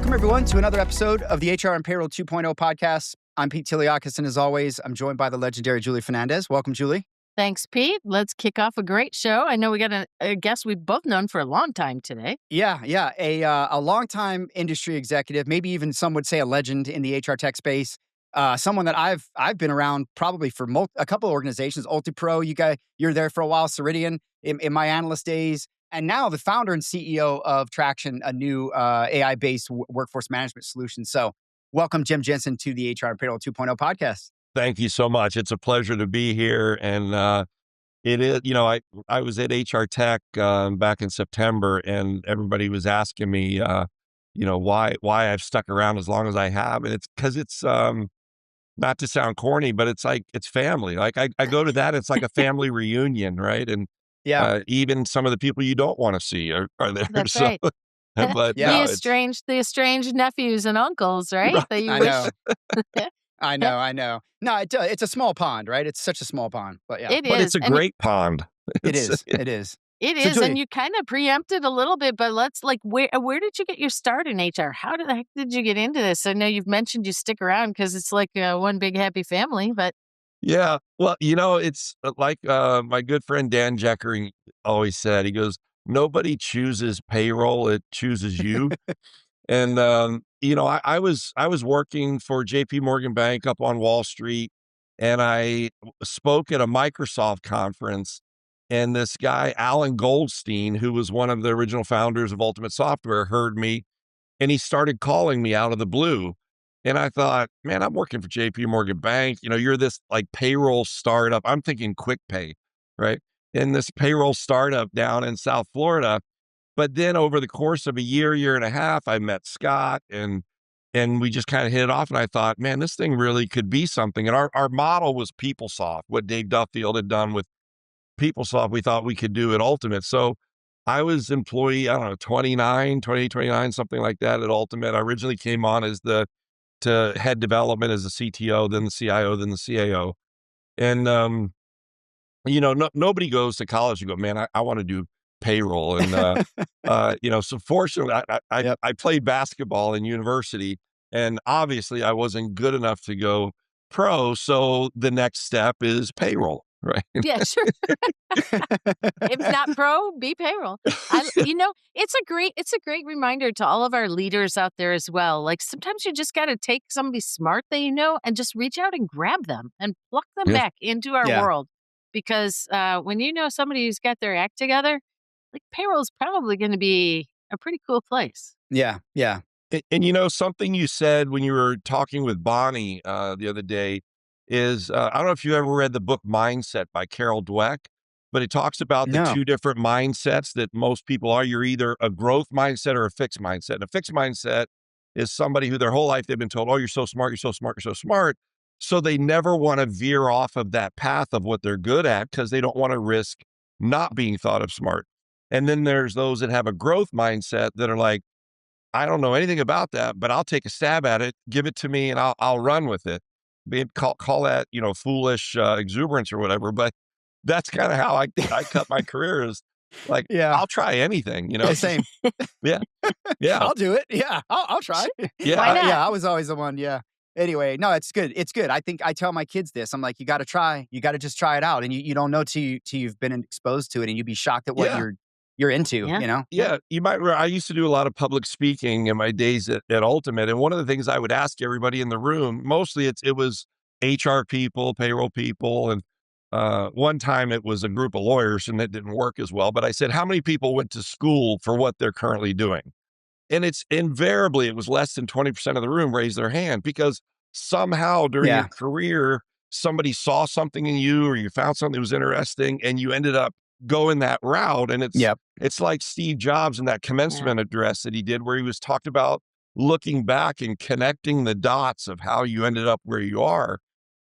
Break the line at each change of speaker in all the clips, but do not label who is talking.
Welcome, everyone, to another episode of the HR and Payroll 2.0 podcast. I'm Pete Tiliakis, and as always, I'm joined by the legendary Julie Fernandez. Welcome, Julie.
Thanks, Pete. Let's kick off a great show. I know we got a guest we've both known for a long time today.
Yeah. A longtime industry executive, maybe even some would say a legend in the HR tech space. Someone that I've been around probably for a couple of organizations. UltiPro, you're there for a while. Ceridian in my analyst days. And now the founder and CEO of Traxxion, a new AI-based workforce management solution. So welcome, Jensen, to the HR and Payroll 2.0 podcast.
Thank you so much. It's a pleasure to be here. And it is, I was at HR Tech back in September, and everybody was asking me, why I've stuck around as long as I have. And it's because it's, not to sound corny, but it's like, it's family. Like I go to that, it's like a family reunion, right? And even some of the people you don't want to see are there.
That's right.
But
the estranged nephews and uncles, right?
Right.
That you
I
wish.
know. I know. No, it's a small pond, right? It's such a small pond, but yeah.
It
but
is.
it's a great pond.
It is.
It
So
is,
Julie,
and you kind of preempted a little bit, but let's where did you get your start in HR? How the heck did you get into this? I know you've mentioned you stick around because it's like one big happy family, but
Yeah. Well, it's like my good friend Dan Jeckering always said, he goes, nobody chooses payroll, it chooses you. And, I was working for JP Morgan Bank up on Wall Street, and I spoke at a Microsoft conference, and this guy, Alan Goldstein, who was one of the original founders of Ultimate Software, heard me, and he started calling me out of the blue. And I thought, man, I'm working for JP Morgan Bank. You're this like payroll startup. I'm thinking quick pay, right? And this payroll startup down in South Florida. But then over the course of a year and a half, I met Scott and we just kind of hit it off. And I thought, man, this thing really could be something. And our model was PeopleSoft, what Dave Duffield had done with PeopleSoft. We thought we could do at Ultimate. So I was employee, I don't know, 29, something like that at Ultimate. I originally came on as to head development as the CTO, then the CIO, then the CAO. And, nobody goes to college and go, man, I want to do payroll. And, so fortunately I played basketball in university, and obviously I wasn't good enough to go pro. So the next step is payroll, right?
yeah, sure. If not pro, be payroll. It's a great reminder to all of our leaders out there as well. Like sometimes you just got to take somebody smart that and just reach out and grab them and pluck them back into our world. Because when somebody who's got their act together, like payroll is probably going to be a pretty cool place.
Yeah.
And something you said when you were talking with Bonnie the other day is, I don't know if you ever read the book Mindset by Carol Dweck, but it talks about the two different mindsets that most people are. You're either a growth mindset or a fixed mindset. And a fixed mindset is somebody who their whole life they've been told, oh, you're so smart, you're so smart, you're so smart. So they never want to veer off of that path of what they're good at because they don't want to risk not being thought of smart. And then there's those that have a growth mindset that are like, I don't know anything about that, but I'll take a stab at it, give it to me, and I'll run with it. Call that, foolish exuberance or whatever. But that's kind of how I cut my career is like, I'll try anything,
Same.
Yeah.
I'll do it. Yeah. I'll try.
Yeah.
Why not?
I was always the one. Yeah. Anyway, no, it's good. It's good. I think I tell my kids this. I'm like, you got to try. You got to just try it out. And you don't know till you've been exposed to it, and you'd be shocked at what you're into,
Yeah. You might, I used to do a lot of public speaking in my days at Ultimate. And one of the things I would ask everybody in the room, mostly it was HR people, payroll people. And one time it was a group of lawyers and it didn't work as well. But I said, how many people went to school for what they're currently doing? And it's invariably, it was less than 20% of the room raised their hand because somehow during your career, somebody saw something in you or you found something that was interesting and you ended up going that route. And it's like Steve Jobs in that commencement address that he did where he was talked about looking back and connecting the dots of how you ended up where you are.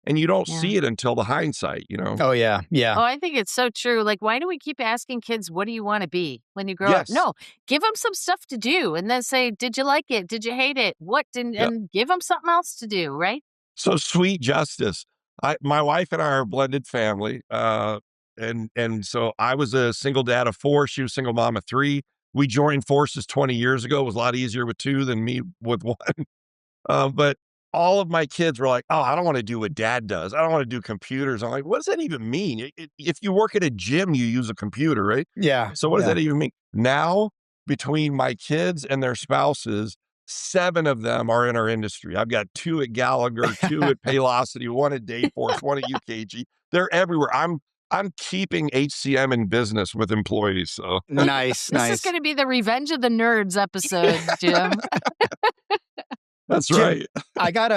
And you don't see it until the hindsight,
Oh, yeah. Yeah.
Oh, I think it's so true. Like, why do we keep asking kids, what do you want to be when you grow up? No, give them some stuff to do and then say, did you like it? Did you hate it? What didn't, and give them something else to do, right?
So sweet justice. My wife and I are a blended family. And so I was a single dad of 4. She was single mom of 3. we joined forces 20 years ago. It was a lot easier with two than me with one. But all of my kids were like, "Oh, I don't want to do what dad does. I don't want to do computers." I'm like, "What does that even mean? If you work at a gym, you use a computer, right?
Yeah.
So what does
Yeah.
that even mean?" Now, between my kids and their spouses, 7 of them are in our industry. I've got 2 at Gallagher, 2 at Paylocity, 1 at Dayforce, 1 at UKG. They're everywhere. I'm keeping HCM in business with employees. So
Nice.
This is
Nice.
going to be the Revenge of the Nerds episode, Jim.
that's
Jim,
right.
I gotta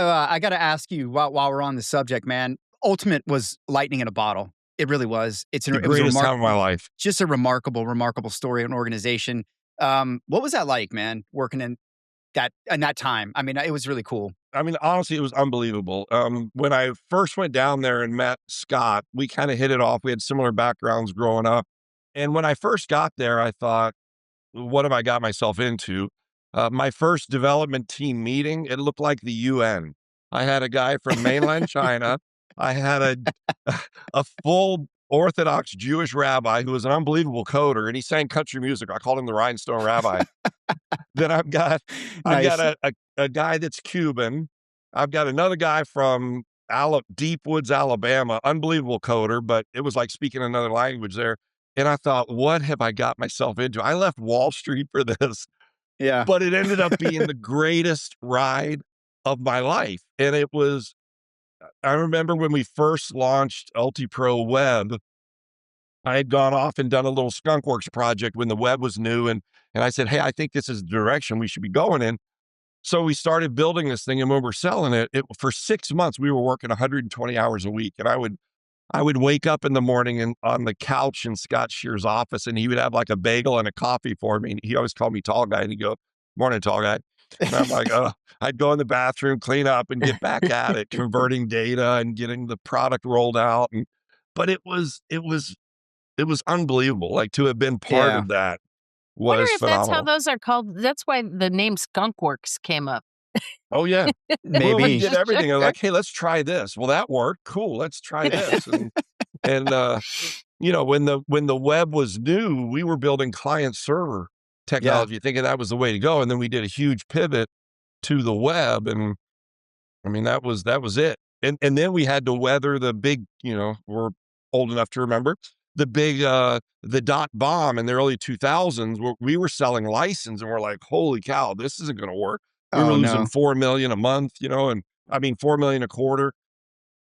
ask you while we're on the subject, man. Ultimate was lightning in a bottle. It really was.
The
It was
greatest time of my life.
just a remarkable story of an organization. What was that like, man? Working in that time. I mean, it was really cool.
I mean, honestly, it was unbelievable. When I first went down there and met Scott, we kind of hit it off. We had similar backgrounds growing up. And when I first got there, I thought, what have I got myself into? My first development team meeting, it looked like the UN. I had a guy from mainland China. I had a full Orthodox Jewish rabbi who was an unbelievable coder, and he sang country music. I called him the Rhinestone Rabbi. Then I've got
Nice.
a guy that's Cuban. I've got another guy from Deep Woods, Alabama, unbelievable coder, but it was like speaking another language there. And I thought, what have I got myself into? I left Wall Street for this,
Yeah.
but it ended up being the greatest ride of my life. And I remember when we first launched UltiPro Web, I had gone off and done a little skunkworks project when the web was new. And I said, "Hey, I think this is the direction we should be going in." So we started building this thing. And when we're selling it for 6 months, we were working 120 hours a week. And I would wake up in the morning and on the couch in Scott Shear's office, and he would have like a bagel and a coffee for me. And he always called me tall guy. And he'd go, "Morning, tall guy." And I'm like, "Oh," I'd go in the bathroom, clean up and get back at it, converting data and getting the product rolled out. But it was unbelievable. Like, to have been part
Yeah.
of that
Wonder
was
if that's how
phenomenal.
those are called. That's why the name Skunkworks came up.
Oh, yeah. Well, we
Maybe.
did everything. I was like, "Hey, let's try this." "Well, that worked. Cool. Let's try this." And when the web was new, we were building client server
Yeah.
technology, thinking that was the way to go. And then we did a huge pivot to the web. And I mean, that was it. And then we had to weather the big, we're old enough to remember the big, the dot bomb in the early 2000s, where we were selling license and we're like, "Holy cow, this isn't going to work." We were
Oh
losing
no.
4 million a month, and I mean, 4 million a quarter.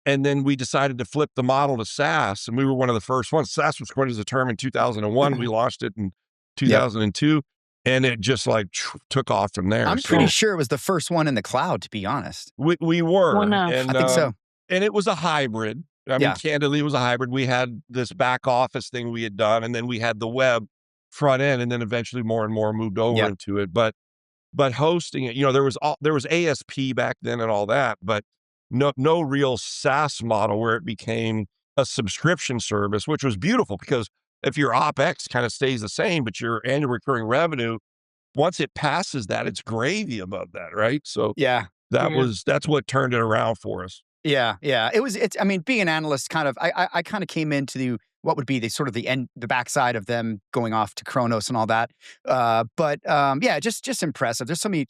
And then we decided to flip the model to SaaS, and we were one of the first ones. SaaS was coined as a term in 2001. We launched it in
Yep.
2002, and it just like took off from there.
I'm pretty
So
sure it was the first one in the cloud, to be honest.
we
One
were,
of.
I think so.
and it was a hybrid. I mean,
Yeah.
candidly, it was a hybrid. We had this back office thing we had done, and then we had the web front end, and then eventually more and more moved over
Yep.
into it. But hosting it, there was ASP back then and all that, but no real SaaS model where it became a subscription service, which was beautiful because if your OpEx kind of stays the same, but your annual recurring revenue, once it passes that, it's gravy above that, right? So
Yeah.
Yeah.
that's what turned it around for us.
Yeah, yeah. I mean, being an analyst, kind of, I kind of came into what would be the sort of the backside of them going off to Kronos and all that. Yeah, just impressive. There's so many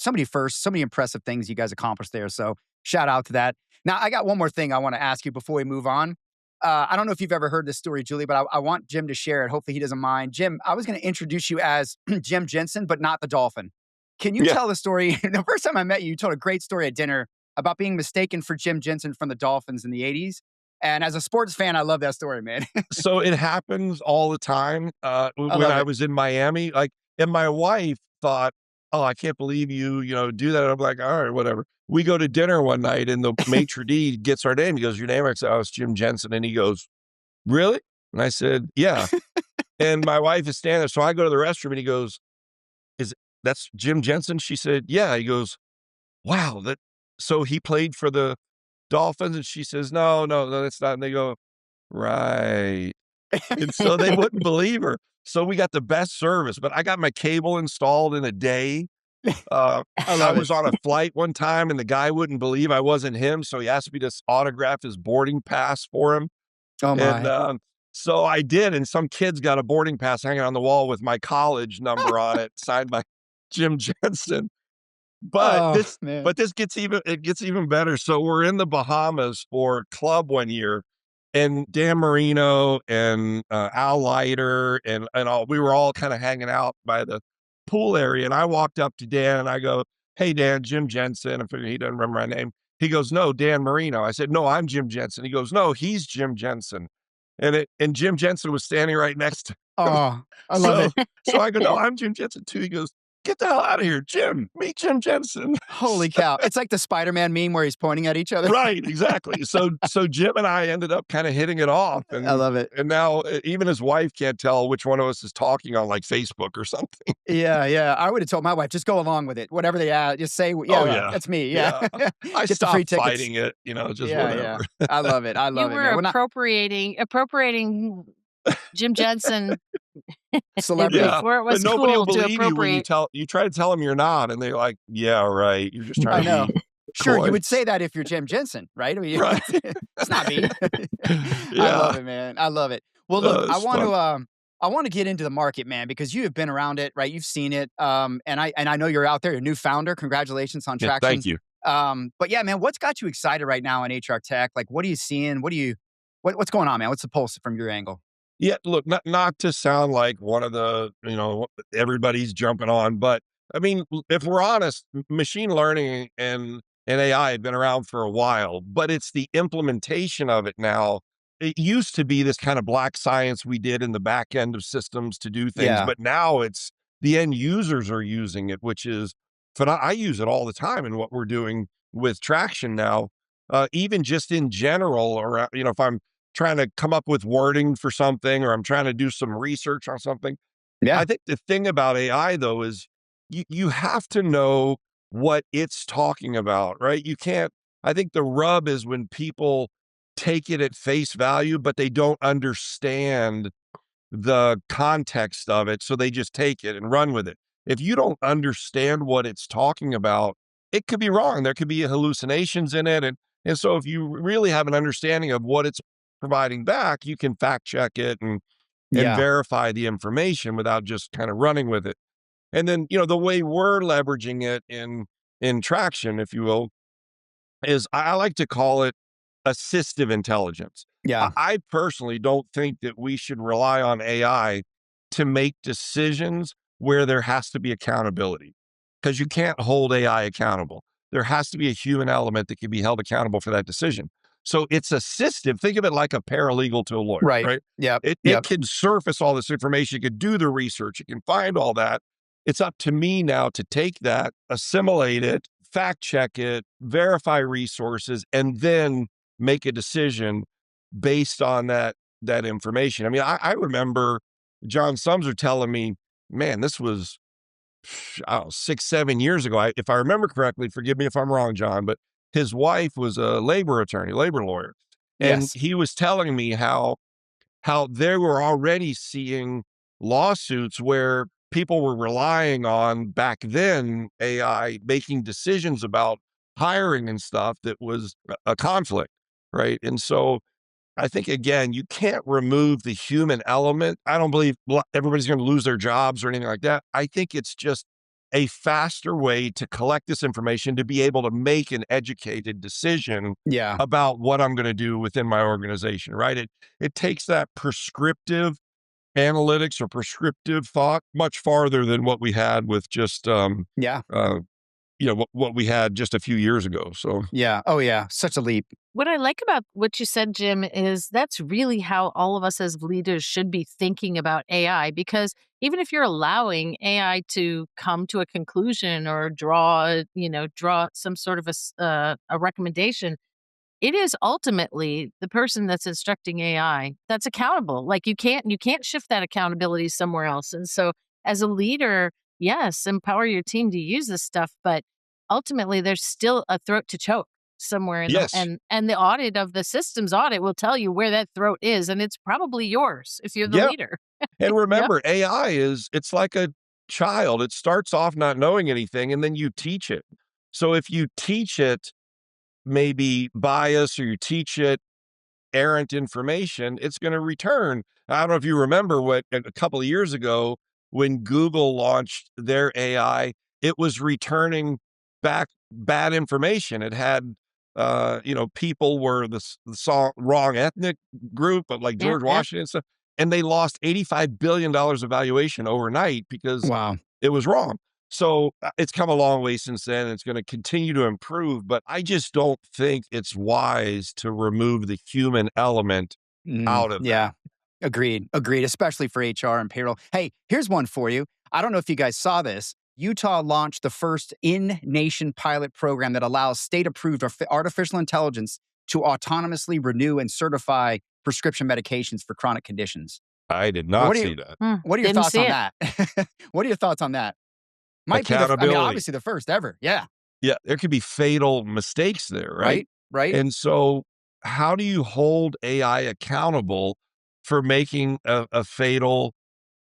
impressive things you guys accomplished there. So shout out to that. Now, I got one more thing I want to ask you before we move on. I don't know if you've ever heard this story, Julie, but I want Jim to share it. Hopefully he doesn't mind. Jim, I was going to introduce you as Jim Jensen, but not the dolphin. Can you
Yeah.
tell the story? The first time I met you, you told a great story at dinner about being mistaken for Jim Jensen from the Dolphins in the 80s. And as a sports fan, I love that story, man.
So it happens all the time.
I
When
love
I
it.
was in Miami, and my wife thought, "Oh, I can't believe you, do that." I'm like, "All right, whatever." We go to dinner one night, and the maitre d gets our name. He goes, "Your name?" I said, "Oh, it's Jim Jensen." And he goes, "Really?" And I said, "Yeah." And my wife is standing there. So I go to the restroom, and he goes, "That's Jim Jensen?" She said, "Yeah." He goes, "Wow, so he played for the Dolphins?" And she says, "No, no, no, that's not." And they go, "Right." And so they wouldn't believe her. So we got the best service, but I got my cable installed in a day.
I
I
love it.
was on a flight one time and the guy wouldn't believe I wasn't him. So he asked me to autograph his boarding pass for him.
Oh
And
my.
So I did, and some kid's got a boarding pass hanging on the wall with my college number on it, signed by Jim Jensen. But
Oh,
this
man.
but this gets even better. So we're in the Bahamas for club one year, and Dan Marino and, Al Leiter and all we were all kinda hanging out by the pool area, and I walked up to Dan and I go, "Hey, Dan, Jim Jensen." I figured he doesn't remember my name. He goes, "No, Dan Marino." I said, "No, I'm Jim Jensen." He goes, "No, he's Jim Jensen." And Jim Jensen was standing right next to him.
Oh, I love
So
it.
so I go, "No, I'm Jim Jensen too." He goes, "Get the hell out of here, Jim. Meet Jim Jensen."
Holy cow. It's like the Spider-Man meme where he's pointing at each other.
Right, exactly. So Jim and I ended up kinda hitting it off,
I love it.
and now, even his wife can't tell which one of us is talking on, like, Facebook or something.
Yeah, yeah. I would have told my wife, "Just go along with it. Whatever they add, just say,
Oh,
yeah,
yeah.
that's me. Yeah."
Yeah. I
Get the free
stopped
tickets.
fighting it, just
Yeah, yeah.
whatever.
I love it. I
You
love it,
were
man. We're not
appropriating Jim Jensen
celebrity.
Yeah,
before it
but
was
nobody will
cool to
believe you when
appropriate.
you try to tell them you're not, and they're like, "Yeah, right. You're just trying
I
to
know.
be
Sure, you
coy."
would say that if you're Jim Jensen, right? I mean,
Right.
it's not me. I love
Yeah.
it, man. I love it. Well, look,
It's fun.
I want to get into the market, man, because you have been around it, right? You've seen it. And I know you're out there, you're a new founder. Congratulations on
Yeah,
Traxxion.
thank you.
But yeah, man, what's got you excited right now in HR tech? Like, what are you seeing? What's going on, man? What's the pulse from your angle?
Yeah, look, not to sound like one of the, everybody's jumping on, but I mean, if we're honest, machine learning and AI had been around for a while, but it's the implementation of it now. It used to be this kind of black science we did in the back end of systems to do things,
Yeah.
but now it's the end users are using it, which is I use it all the time in what we're doing with Traxxion now. Even just in general, or if I'm trying to come up with wording for something or I'm trying to do some research on something.
Yeah.
I think the thing about AI though is you have to know what it's talking about, right? You can't I think the rub is when people take it at face value, but they don't understand the context of it, so they just take it and run with it. If you don't understand what it's talking about, it could be wrong. There could be hallucinations in it, and so if you really have an understanding of what it's providing back, you can fact check it and
Yeah.
verify the information without just kind of running with it. And then, the way we're leveraging it in Traxxion, if you will, is I like to call it assistive intelligence. I,
Yeah.
I personally don't think that we should rely on AI to make decisions where there has to be accountability because you can't hold AI accountable. There has to be a human element that can be held accountable for that decision. So it's assistive. Think of it like a paralegal to a lawyer,
Right.
right?
Yep.
It
Yep.
can surface all this information. It can do the research. It can find all that. It's up to me now to take that, assimilate it, fact check it, verify resources, and then make a decision based on that information. I mean, I remember John Sumser telling me, man, this was I don't know, 6, 7 years ago. If I remember correctly, forgive me if I'm wrong, John, but his wife was a labor attorney, labor lawyer. And
Yes.
he was telling me how they were already seeing lawsuits where people were relying on back then AI making decisions about hiring and stuff that was a conflict, right? And so I think again, you can't remove the human element. I don't believe everybody's going to lose their jobs or anything like that. I think it's just a faster way to collect this information to be able to make an educated decision
Yeah.
about what I'm going to do within my organization, right? It takes that prescriptive analytics or prescriptive thought much farther than what we had with just
Yeah.
uh what we had just a few years ago. So
Yeah. Oh, yeah. Such a leap.
What I like about what you said, Jim, is that's really how all of us as leaders should be thinking about AI. Because even if you're allowing AI to come to a conclusion or draw some sort of a recommendation, it is ultimately the person that's instructing AI that's accountable. Like you can't shift that accountability somewhere else. And so as a leader, yes, empower your team to use this stuff, but ultimately there's still a throat to choke somewhere in the
yes,
and the audit of the systems audit will tell you where that throat is, and it's probably yours if you're the
yeah.
leader.
And
Yep.
remember, it's like a child. It starts off not knowing anything and then you teach it. So if you teach it maybe bias or you teach it errant information, it's going to return. I don't know if you remember what a couple of years ago when Google launched their AI, it was returning back bad information. It had, people were the wrong ethnic group, but like
Yeah,
George
yeah.
Washington and stuff, and they lost $85 billion of valuation overnight because
Wow.
it was wrong. So it's come a long way since then. It's going to continue to improve, but I just don't think it's wise to remove the human element out of
Yeah.
that.
Agreed. Agreed. Especially for HR and payroll. Hey, here's one for you. I don't know if you guys saw this. Utah launched the first in-nation pilot program that allows state-approved artificial intelligence to autonomously renew and certify prescription medications for chronic conditions.
I did
What
not
do
see
you
that.
What are your
Didn't
thoughts
see
on
it.
that? What are your thoughts on that? Might be
Accountability.
obviously the first ever. Yeah.
Yeah, there could be fatal mistakes there, right?
Right. Right.
And so how do you hold AI accountable for making a fatal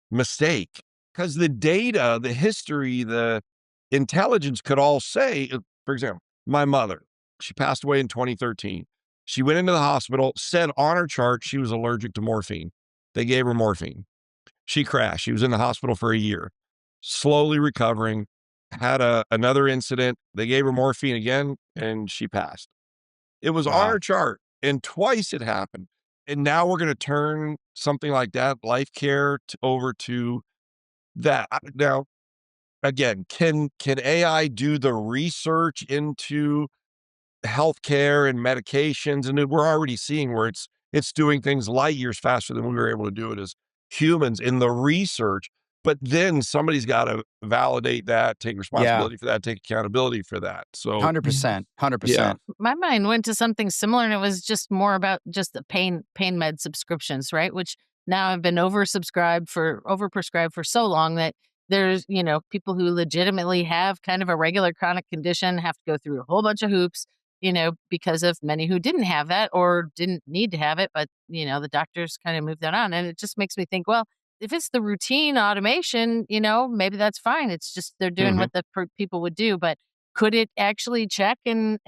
mistake? Because the data, the history, the intelligence could all say, for example, my mother, she passed away in 2013. She went into the hospital, said on her chart she was allergic to morphine. They gave her morphine. She crashed. She was in the hospital for a year, slowly recovering, had another incident. They gave her morphine again, and she passed. It was on
Wow.
her chart, and twice it happened. And now we're going to turn something like that, life care, over to that. Now, again, can AI do the research into healthcare and medications? And we're already seeing where it's doing things light years faster than we were able to do it as humans in the research. But then somebody's got to validate that, take
Yeah.
responsibility for that, take accountability for that. So
100%.
yeah,
100%.
My mind went to something similar, and it was just more about just the pain med subscriptions, right? Which now have been overprescribed for so long that there's, people who legitimately have kind of a regular chronic condition have to go through a whole bunch of hoops, because of many who didn't have that or didn't need to have it, but the doctors kind of moved that on. And it just makes me think, well, if it's the routine automation, maybe that's fine. It's just they're doing
mhm,
what the people would do, but could it actually check and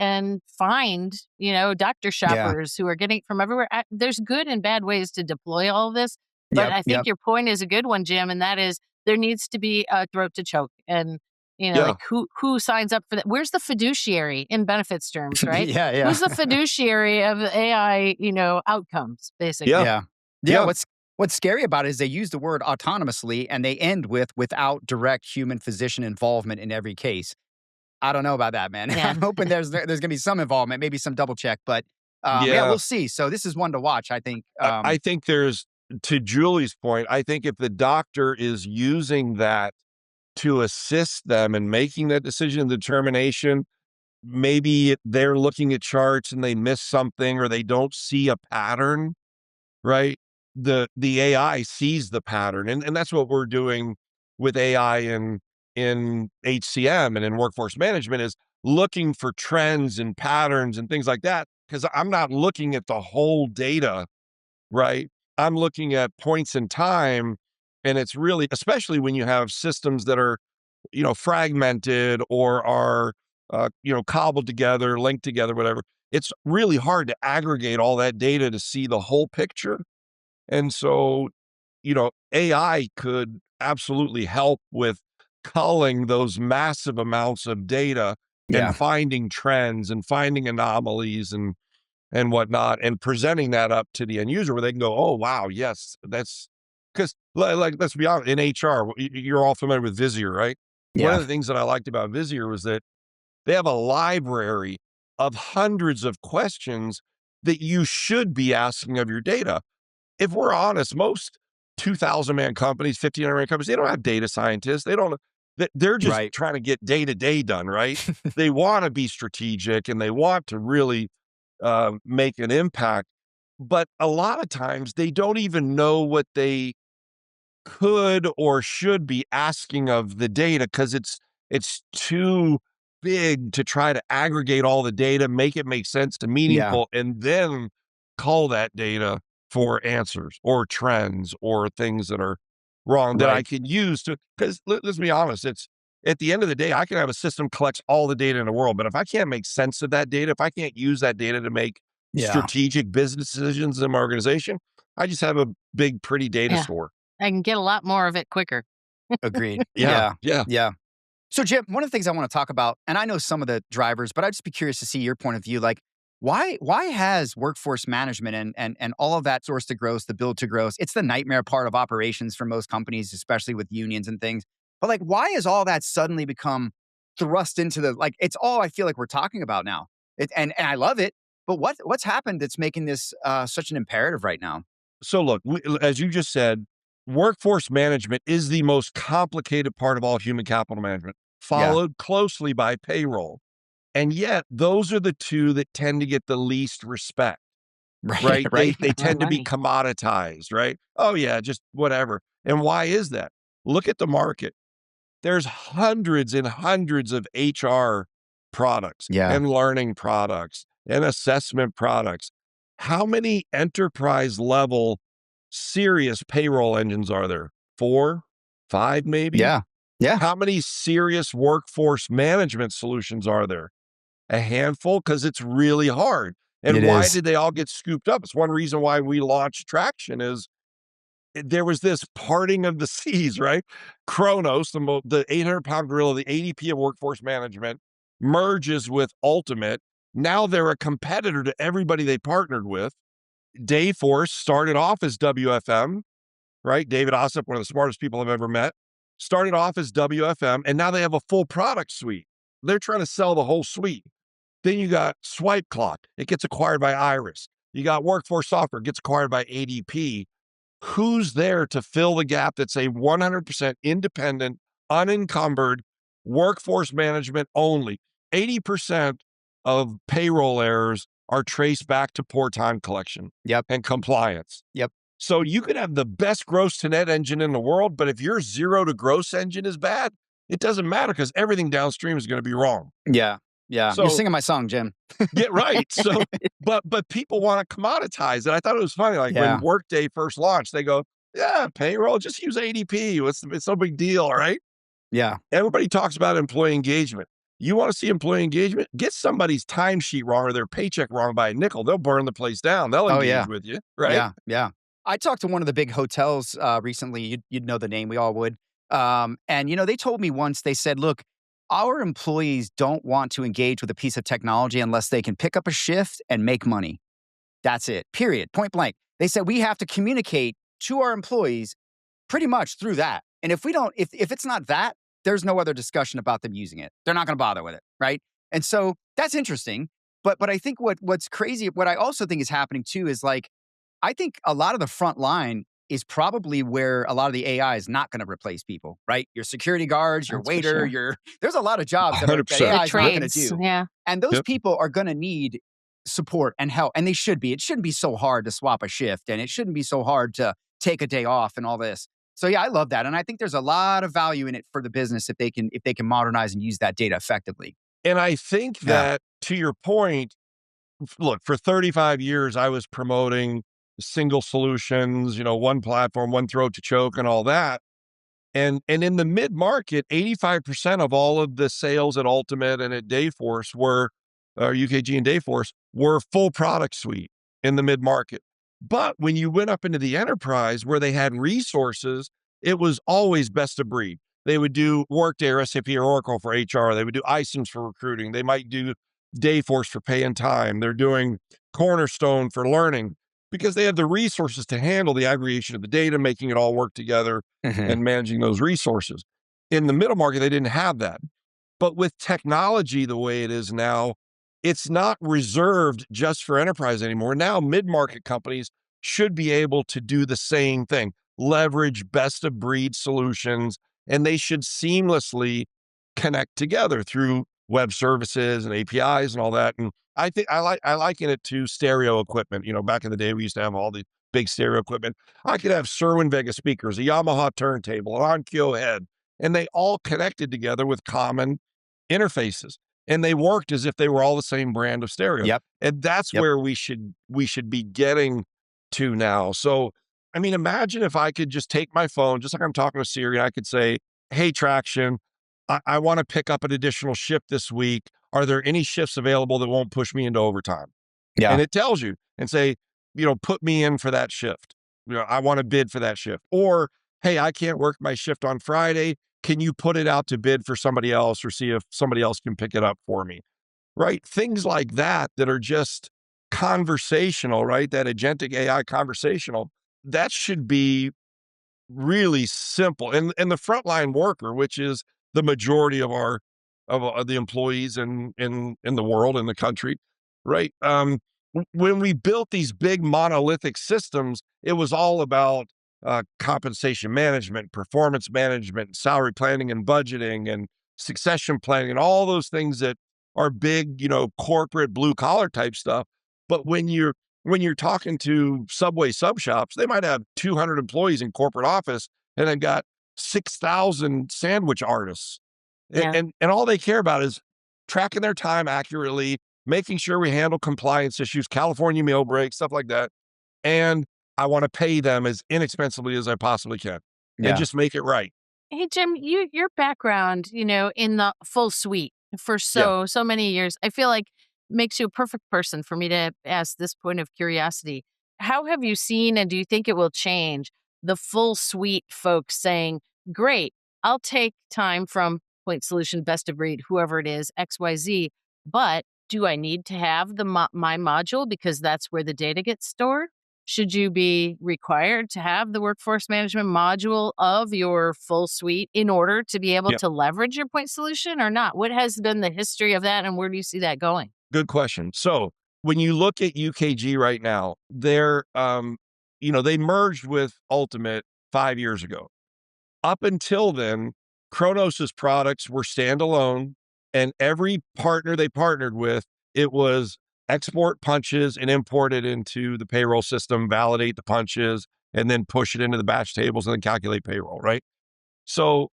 find, doctor
Yeah.
shoppers who are getting it from everywhere? There's good and bad ways to deploy all of this, but
Yep.
I think
Yep.
your point is a good one, Jim, and that is there needs to be a throat to choke. And,
yeah,
like who signs up for that? Where's the fiduciary in benefits terms, right?
Yeah.
Who's the
Yeah.
fiduciary of AI, outcomes, basically?
yeah,
Yeah. Yeah.
yeah,
What's scary about it is they use the word autonomously and they end with without direct human physician involvement in every case. I don't know about that, man.
Yeah.
I'm hoping there's gonna be some involvement, maybe some double check, but yeah,
yeah.
we'll see. So this is one to watch, I think.
I think to Julie's point, I think if the doctor is using that to assist them in making that decision and determination, maybe they're looking at charts and they miss something or they don't see a pattern, right? The AI sees the pattern. And that's what we're doing with AI in HCM and in workforce management is looking for trends and patterns and things like that. Because I'm not looking at the whole data, right? I'm looking at points in time. And it's really, especially when you have systems that are, fragmented or are, cobbled together, linked together, whatever. It's really hard to aggregate all that data to see the whole picture. And so, AI could absolutely help with culling those massive amounts of data and
Yeah.
finding trends and finding anomalies and whatnot, and presenting that up to the end user where they can go, oh, wow, yes, that's because like, let's be honest, in HR, you're all familiar with Visier, right? One
Yeah.
of the things that I liked about Visier was that they have a library of hundreds of questions that you should be asking of your data. If we're honest, most 2,000 man companies, 1,500 man companies, they don't have data scientists. They don't, they're just
Right.
trying to get day to day done, right? They want to be strategic and they want to really make an impact. But a lot of times they don't even know what they could or should be asking of the data because it's too big to try to aggregate all the data, make it make sense to
Yeah.
meaningful, and then call that data for answers or trends or things that are wrong that I
Right.
can use to because let's be honest, it's at the end of the day, I can have a system collects all the data in the world, but if I can't make sense of that data, if I can't use that data to make
Yeah.
strategic business decisions in my organization. I just have a big, pretty data
Yeah.
store.
I can get a lot more of it quicker.
Agreed.
Yeah,
Yeah.
yeah.
Yeah. So, Jim, one of the things I want to talk about, and I know some of the drivers, but I'd just be curious to see your point of view. Like, why has workforce management and all of that source to growth, the build to growth, it's the nightmare part of operations for most companies, especially with unions and things. But like, why has all that suddenly become thrust into the like? It's all I feel like we're talking about now. And I love it. But what's happened that's making this such an imperative right now?
So look, as you just said, workforce management is the most complicated part of all human capital management,
Yeah.
followed closely by payroll. And yet those are the two that tend to get the least respect,
Right.
right?
Right.
They
More
tend to be
money.
commoditized, right? Oh yeah, just whatever. And why is that? Look at the market. There's hundreds and hundreds of HR products
Yeah.
and learning products and assessment products. How many enterprise level serious payroll engines are there? 4, 5 maybe?
Yeah. Yeah.
How many serious workforce management solutions are there? A handful, because it's really hard. And
It
why
is.
did they all get scooped up? It's one reason why we launched Traxxion is there was this parting of the seas, right? Kronos, the 800-pound gorilla, the ADP of workforce management, merges with Ultimate. Now they're a competitor to everybody they partnered with. Dayforce started off as WFM, right? David Ossip, one of the smartest people I've ever met, started off as WFM, and now they have a full product suite. They're trying to sell the whole suite. Then you got Swipe Clock. It gets acquired by Iris. You got Workforce Software, gets acquired by ADP. Who's there to fill the gap that's a 100% independent, unencumbered workforce management only? 80% of payroll errors are traced back to poor time collection
Yep.
and compliance.
Yep.
So you could have the best gross to net engine in the world, but if your zero to gross engine is bad, it doesn't matter because everything downstream is going to be wrong.
Yeah. Yeah. You're
So
singing my song, Jim.
get right. So, but people want to commoditize it. I thought it was funny. Like when
Yeah.
Workday first launched, they go, "Yeah, payroll, just use ADP. It's no big deal, right?"
Yeah.
Everybody talks about employee engagement. You want to see employee engagement? Get somebody's timesheet wrong or their paycheck wrong by a nickel. They'll burn the place down. They'll
Oh,
engage
yeah.
with you, right?
Yeah. Yeah. I talked to one of the big hotels recently. You'd know the name. We all would. And, they told me once, they said, look, our employees don't want to engage with a piece of technology unless they can pick up a shift and make money. That's it, period, point blank. They said we have to communicate to our employees pretty much through that. And if we don't, if it's not that, there's no other discussion about them using it. They're not going to bother with it, right? And so that's interesting. But I think what's crazy, what I also think is happening too is like, I think a lot of the front line is probably where a lot of the AI is not going to replace people, right? Your security guards, your
That's for
waiter,
sure.
there's a lot of jobs that
hundred
that
percent.
The
AI is not going to
trades.
do.
Yeah.
And those
Yep.
people are going to need support and help. And they should be. It shouldn't be so hard to swap a shift. And it shouldn't be so hard to take a day off and all this. So yeah, I love that. And I think there's a lot of value in it for the business if they can modernize and use that data effectively.
And I think
Yeah.
that to your point, look, for 35 years, I was promoting single solutions, one platform, one throat to choke and all that. And in the mid-market, 85% of all of the sales at Ultimate and at Dayforce UKG and Dayforce were full product suite in the mid-market. But when you went up into the enterprise where they had resources, it was always best of breed. They would do Workday or SAP or Oracle for HR. They would do iCIMS for recruiting. They might do Dayforce for pay and time. They're doing Cornerstone for learning because they have the resources to handle the aggregation of the data, making it all work together
Mhm.
and managing those resources. In the middle market, they didn't have that. But with technology the way it is now, it's not reserved just for enterprise anymore. Now, mid-market companies should be able to do the same thing, leverage best of breed solutions, and they should seamlessly connect together through web services and APIs and all that. And I think I liken it to stereo equipment. Back in the day, we used to have all the big stereo equipment. I could have Sherwin Vega speakers, a Yamaha turntable, an Onkyo head, and they all connected together with common interfaces. And they worked as if they were all the same brand of stereo.
Yep.
And that's
Yep.
where we should be getting to now. So, I mean, imagine if I could just take my phone, just like I'm talking to Siri, and I could say, "Hey, Traxxion, I want to pick up an additional shift this week. Are there any shifts available that won't push me into overtime?"
Yeah.
And it tells you and say, put me in for that shift. I want to bid for that shift. Or, hey, I can't work my shift on Friday. Can you put it out to bid for somebody else or see if somebody else can pick it up for me? Right? Things like that are just conversational, right? That agentic AI conversational, that should be really simple. And the frontline worker, which is the majority of our of the employees in the world, in the country, right? When we built these big monolithic systems, it was all about compensation management, performance management, salary planning and budgeting, and succession planning, and all those things that are big, corporate blue collar type stuff. But when you're talking to Subway sub shops, they might have 200 employees in corporate office and they've got 6,000 sandwich artists. And,
Yeah.
and all they care about is tracking their time accurately, making sure we handle compliance issues, California meal breaks, stuff like that. And I want to pay them as inexpensively as I possibly can and
Yeah.
just make it right.
Hey, Jim, your background, in the full suite for
Yeah.
so many years, I feel like makes you a perfect person for me to ask this point of curiosity. How have you seen, and do you think it will change the full suite folks saying, great, I'll take time from point solution, best of breed, whoever it is, XYZ, but do I need to have my module because that's where the data gets stored? Should you be required to have the workforce management module of your full suite in order to be able
Yeah.
to leverage your point solution or not? What has been the history of that and where do you see that going?
Good question. So when you look at UKG right now, they merged with Ultimate 5 years ago. Up until then, Kronos's products were standalone, and every partner they partnered with, it was export punches and import it into the payroll system, validate the punches, and then push it into the batch tables and then calculate payroll, right? So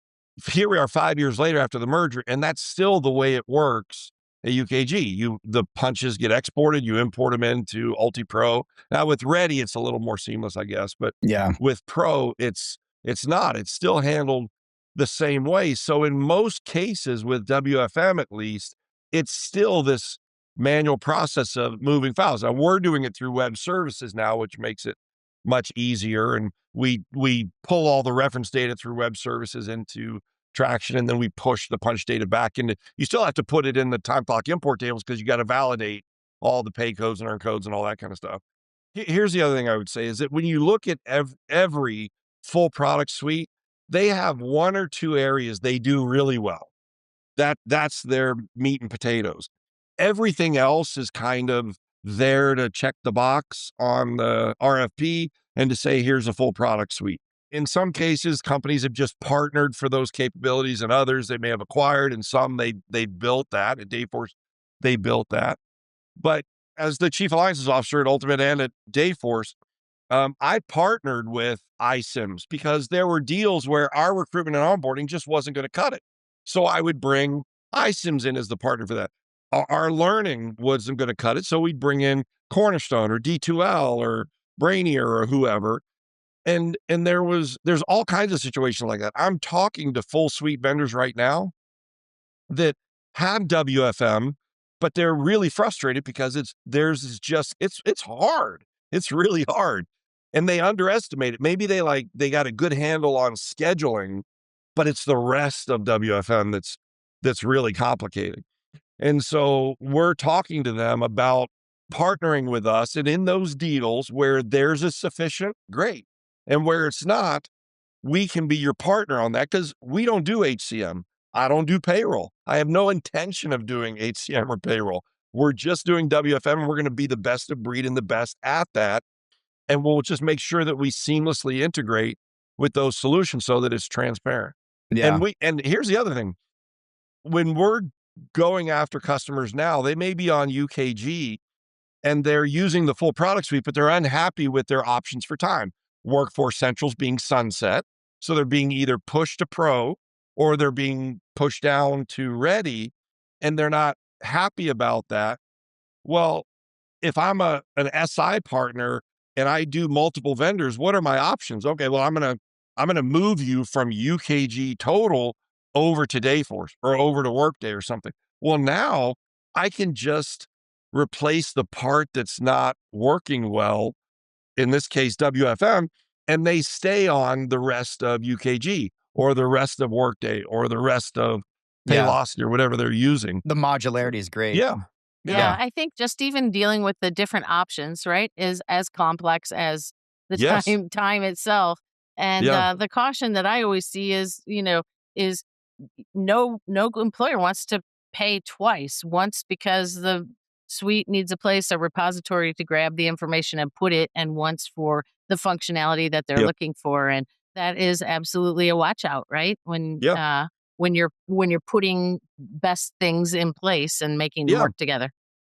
here we are 5 years later after the merger, and that's still the way it works at UKG. The punches get exported, you import them into UltiPro. Now with Ready, it's a little more seamless, I guess, but
Yeah.
with Pro, it's not. It's still handled the same way. So in most cases with WFM at least, it's still this manual process of moving files. Now we're doing it through web services now, which makes it much easier. And we pull all the reference data through web services into Traxxion, and then we push the punch data back into. You still have to put it in the time clock import tables because you got to validate all the pay codes and earn codes and all that kind of stuff. Here's the other thing I would say is that when you look at every full product suite, they have one or two areas they do really well. That's their meat and potatoes. Everything else is kind of there to check the box on the RFP and to say, here's a full product suite. In some cases, companies have just partnered for those capabilities, and others they may have acquired, and some they built that. At Dayforce, they built that. But as the chief alliances officer at Ultimate and at Dayforce, I partnered with iCIMS because there were deals where our recruitment and onboarding just wasn't going to cut it. So I would bring iCIMS in as the partner for that. Our learning wasn't going to cut it. So we'd bring in Cornerstone or D2L or Brainier or whoever. And there's all kinds of situations like that. I'm talking to full suite vendors right now that have WFM, but they're really frustrated because it's hard. It's really hard. And they underestimate it. Maybe they got a good handle on scheduling, but it's the rest of WFM that's really complicated. And so we're talking to them about partnering with us, and in those deals where theirs is sufficient, great. And where it's not, we can be your partner on that because we don't do HCM. I don't do payroll. I have no intention of doing HCM or payroll. We're just doing WFM, and we're going to be the best of breed and the best at that. And we'll just make sure that we seamlessly integrate with those solutions so that it's transparent.
Yeah.
And here's the other thing. When we're going after customers now, they may be on UKG and they're using the full product suite, but they're unhappy with their options for time. Workforce Central's being sunset. So they're being either pushed to Pro or they're being pushed down to Ready, and they're not happy about that. Well, if I'm an SI partner and I do multiple vendors, what are my options? Okay, well, I'm gonna move you from UKG Total over to Dayforce or over to Workday or something. Well, now I can just replace the part that's not working well, in this case, WFM, and they stay on the rest of UKG or the rest of Workday or the rest of
Yeah.
Paylocity or whatever they're using.
The modularity is great.
Yeah.
Yeah,
Yeah.
I think just even dealing with the different options, right, is as complex as the
Yes.
time itself. And
Yeah.
the caution that I always see is, is no employer wants to pay twice. Once because the suite needs a place, a repository to grab the information and put it, and once for the functionality that they're
Yep.
looking for. And that is absolutely a watch out, right?
Yeah.
When you're putting best things in place and making them
Yeah.
work together.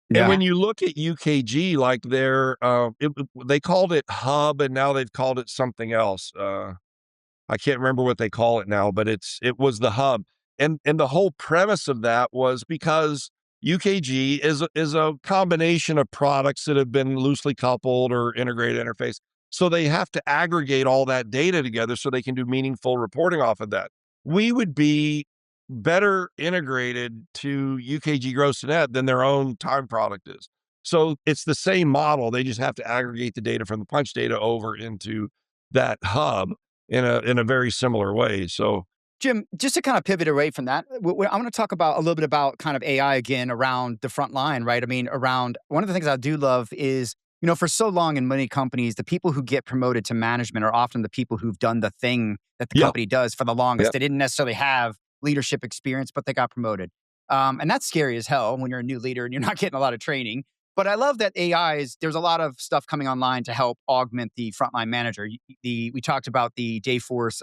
And
Yeah.
when you look at UKG, like they called it Hub, and now they've called it something else. I can't remember what they call it now, but it was the Hub, and the whole premise of that was because UKG is a combination of products that have been loosely coupled or integrated interface, so they have to aggregate all that data together so they can do meaningful reporting off of that. We would be better integrated to UKG gross to net than their own time product is. So it's the same model. They just have to aggregate the data from the punch data over into that hub in a very similar way. So
Jim, just to kind of pivot away from that, I want to talk about a little bit about kind of AI again around the front line, right? I mean, around one of the things I do love is, for so long in many companies, the people who get promoted to management are often the people who've done the thing that the
Yep.
company does for the longest.
Yep.
They didn't necessarily have leadership experience, but they got promoted. And that's scary as hell when you're a new leader and you're not getting a lot of training. But I love that there's a lot of stuff coming online to help augment the frontline manager. We talked about the Dayforce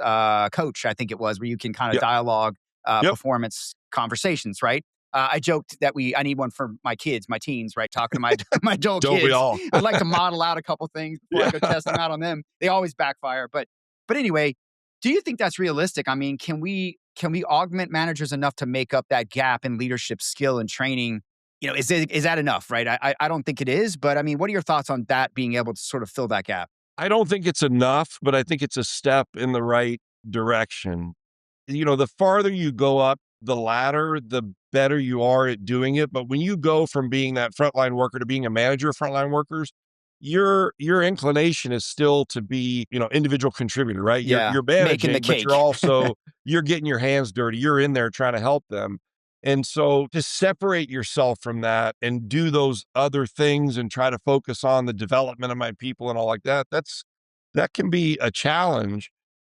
coach, I think it was, where you can kind of
Yep.
dialogue
Yep.
performance conversations, right? I joked that I need one for my kids, my teens, right? Talking to my my adult
Don't
kids.
we all?
I'd like to model out a couple things before I go test them out on them. They always backfire. But anyway, do you think that's realistic? I mean, can we augment managers enough to make up that gap in leadership skill and training? Is that enough, right? I don't think it is, but I mean, what are your thoughts on that being able to sort of fill that gap?
I don't think it's enough, but I think it's a step in the right direction. The farther you go up the ladder, the better you are at doing it. But when you go from being that frontline worker to being a manager of frontline workers, your inclination is still to be, individual contributor, right?
Yeah,
You're
making the
managing, but
cake.
you're getting your hands dirty. You're in there trying to help them. And so to separate yourself from that and do those other things and try to focus on the development of my people and all like that, that can be a challenge.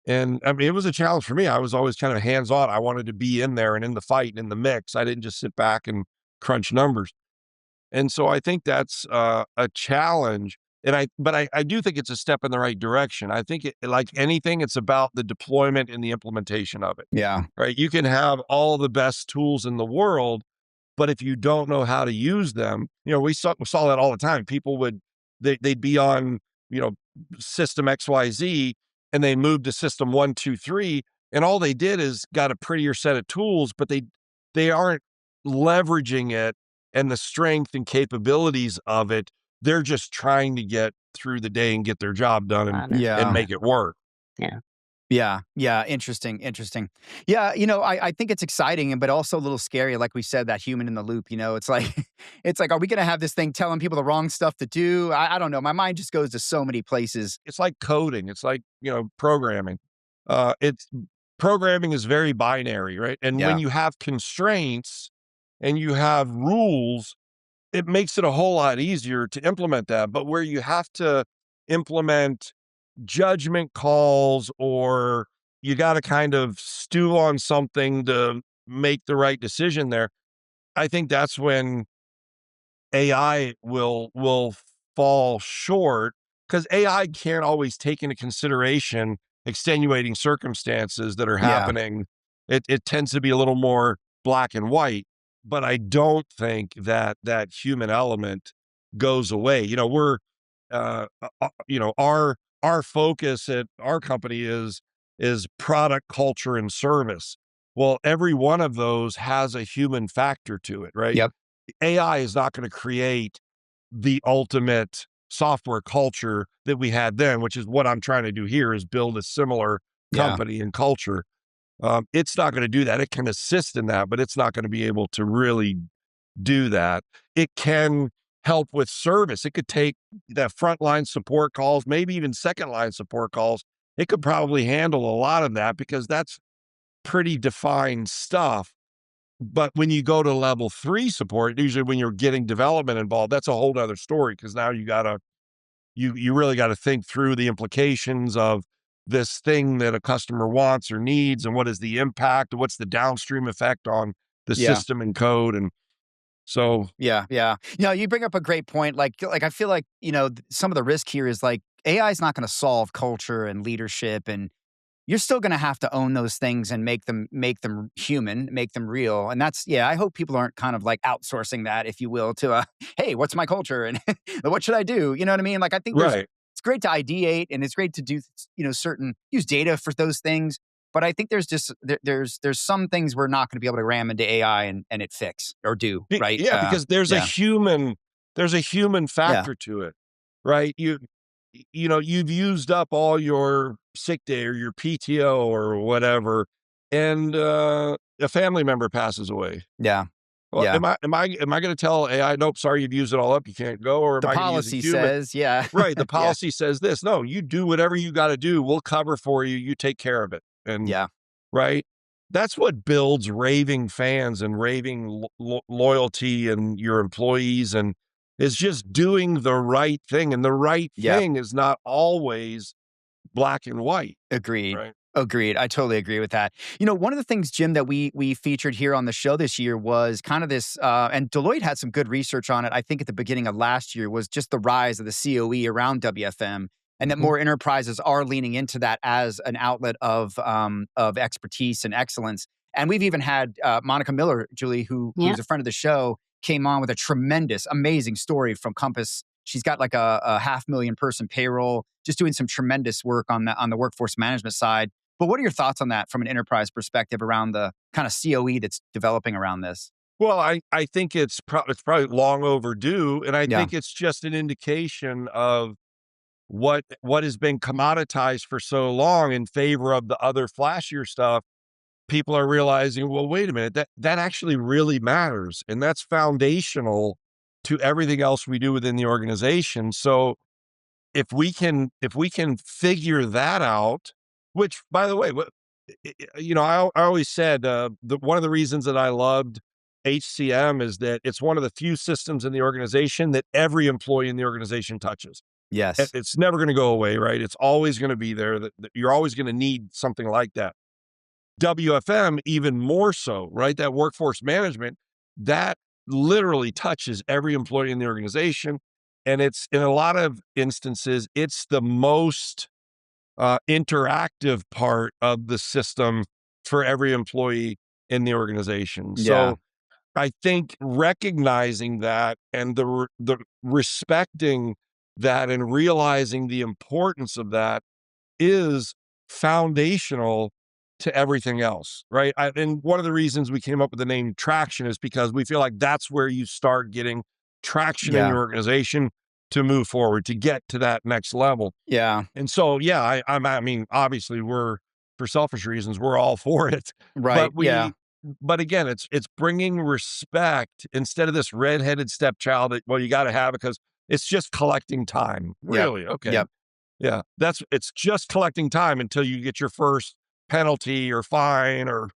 And I mean, it was a challenge for me. I was always kind of hands-on. I wanted to be in there and in the fight and in the mix. I didn't just sit back and crunch numbers. And so I think that's a challenge. But I do think it's a step in the right direction. I think like anything, it's about the deployment and the implementation of it,
Yeah.
right? You can have all the best tools in the world, but if you don't know how to use them, we saw that all the time. People they'd be on, system XYZ and they moved to system 1, 2, 3, and all they did is got a prettier set of tools, but they aren't leveraging it and the strength and capabilities of it. They're just trying to get through the day and get their job done and
Yeah.
make it work.
Yeah.
Yeah. Interesting. Yeah. I think it's exciting, but also a little scary. Like we said, that human in the loop, it's like, are we going to have this thing telling people the wrong stuff to do? I don't know. My mind just goes to so many places.
It's like coding. It's like, programming. It's programming is very binary, right? And
Yeah.
when you have constraints and you have rules, it makes it a whole lot easier to implement that. But where you have to implement judgment calls or you got to kind of stew on something to make the right decision there, I think that's when AI will fall short, because AI can't always take into consideration extenuating circumstances that are
Yeah.
happening. It tends to be a little more black and white, but I don't think that human element goes away. We're our focus at our company is product, culture, and service. Well, every one of those has a human factor to it, right?
Yep.
AI is not going to create the ultimate software culture that we had then, which is what I'm trying to do here, is build a similar
Yeah.
company and culture. It's not going to do that. It can assist in that, but it's not going to be able to really do that. It can help with service. It could take that frontline support calls, maybe even second line support calls. It could probably handle a lot of that because that's pretty defined stuff. But when you go to level 3 support, usually when you're getting development involved, that's a whole other story because now you really got to think through the implications of this thing that a customer wants or needs, and what is the impact, what's the downstream effect on the
Yeah.
system and code. And so,
Yeah, yeah. You bring up a great point. Like I feel like, some of the risk here is like AI is not going to solve culture and leadership, and you're still going to have to own those things and make them human, make them real. And that's, yeah, I hope people aren't kind of like outsourcing that, if you will, to hey, what's my culture and what should I do? You know what I mean? Like I think
right.
it's great to ideate and it's great to do, certain use data for those things. But I think there's just there's some things we're not going to be able to ram into AI and it fix or do, right?
Yeah, because
Yeah.
there's a human
Yeah.
factor to it, right? You've used up all your sick day or your PTO or whatever, and a family member passes away.
Yeah.
Well,
Yeah.
am I going to tell AI, nope, sorry, you've used it all up, you can't go, or am
The
I going to use a
policy
human?
says, yeah.
Right, the
Yeah.
policy says this. No, you do whatever you got to do. We'll cover for you. You take care of it. And
Yeah.
right, that's what builds raving fans and raving loyalty and your employees, and is just doing the right thing. And the right
Yeah.
thing is not always black and white,
Agreed.
right?
Agreed. I totally agree with that. One of the things, Jim, that we featured here on the show this year was kind of this, and Deloitte had some good research on it. I think at the beginning of last year was just the rise of the COE around WFM, and that
Mhm.
more enterprises are leaning into that as an outlet of expertise and excellence. And we've even had Monica Miller, Julie,
Yeah.
who's a friend of the show, came on with a tremendous, amazing story from Compass. She's got like a 500,000 person payroll, just doing some tremendous work on the workforce management side. But what are your thoughts on that from an enterprise perspective around the kind of COE that's developing around this?
Well, I think it's probably long overdue, and I
Yeah.
think it's just an indication of what has been commoditized for so long in favor of the other flashier stuff. People are realizing, well, wait a minute, that actually really matters, and that's foundational to everything else we do within the organization. So if we can figure that out, which, by the way, I always said, one of the reasons that I loved HCM is that it's one of the few systems in the organization that every employee in the organization touches.
Yes.
It's never going to go away, right? It's always going to be there. That you're always going to need something like that. WFM, even more so, right? That workforce management, that literally touches every employee in the organization. And it's, in a lot of instances, it's the most interactive part of the system for every employee in the organization.
Yeah.
So I think recognizing that, and the respecting that, and realizing the importance of that is foundational to everything else, right? And one of the reasons we came up with the name Traxxion is because we feel like that's where you start getting traction in
Yeah.
your organization to move forward, to get to that next level.
Yeah.
And so, yeah, I mean, obviously, for selfish reasons, we're all for it,
Right.
but
Yeah.
but again, it's bringing respect instead of this redheaded stepchild that, well, you got to have, because it's just collecting time.
Yep.
Really? Okay.
Yep.
Yeah, it's just collecting time until you get your first penalty or fine or